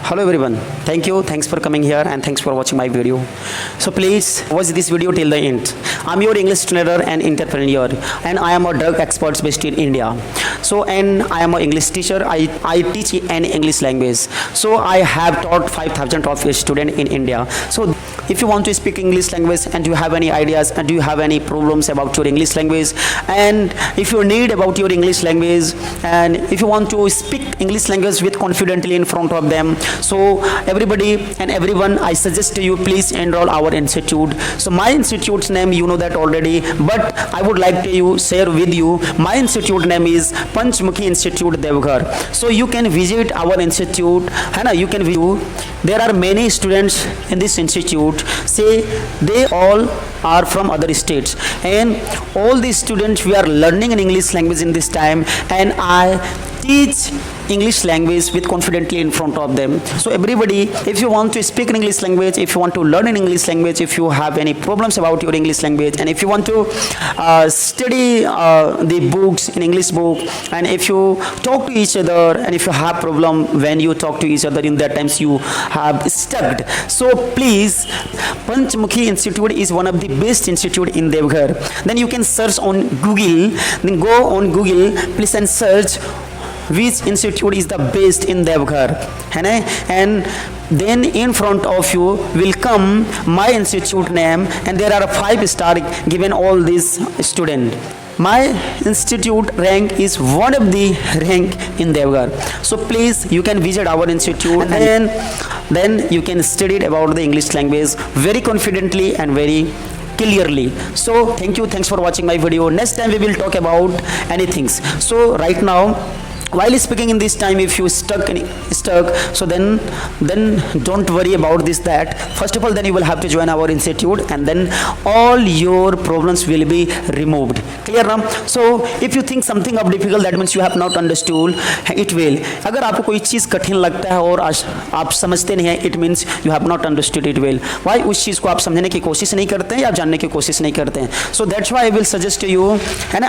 Hello everyone. Thanks for coming here and thanks for watching my video. So please watch this video till the end. I'm your English trainer and entrepreneur and I am a drug expert based in India. So and I am an English teacher. I teach an English language. So I have taught 5,000 of students in India. So if you want to speak English language and you have any ideas and you have any problems about your English language, and if you need about your English language, and if you want to speak English language with confidently in front of them, so everybody and everyone, I suggest to you, please enroll our institute. So my institute's name you know that already, but I would like to share with you. My institute name is Panch Mukhi Institute Deoghar. So you can visit our institute, you can view. There are many students in this institute. Say they all are from other states, and all these students we are learning an English language in this time, and I teach English language with confidently in front of them. So everybody, if you want to speak in English language, if you want to learn in English language, if you have any problems about your English language, and if you want to study the books in English book, and if you talk to each other, and if you have problem when you talk to each other, in that times you have stuck. So please, Panch Mukhi Institute is one of the best institute in Deoghar. Then you can search on Google. Then go on Google, please, and search which institute is the best in Deoghar, and then in front of you will come my institute name, and there are 5 star given all these students. My institute rank is one of the rank in Deoghar. So please, you can visit our institute, and then you can study about the English language very confidently and very clearly. So thanks for watching my video. Next time we will talk about anything. So right now, while speaking in this time, if you stuck, so then don't worry about this, that first of all, then you will have to join our institute, and then all your problems will be removed. Clear now? So if you think something of difficult, that means you have not understood, it will. अगर आपको कोई चीज़ कठिन लगता है और आप समझते नहीं हैं, it means you have not understood it well. Why उस चीज़ को आप समझने की कोशिश नहीं करते हैं या जानने की कोशिश नहीं करते हैं. So that's why I will suggest to you, and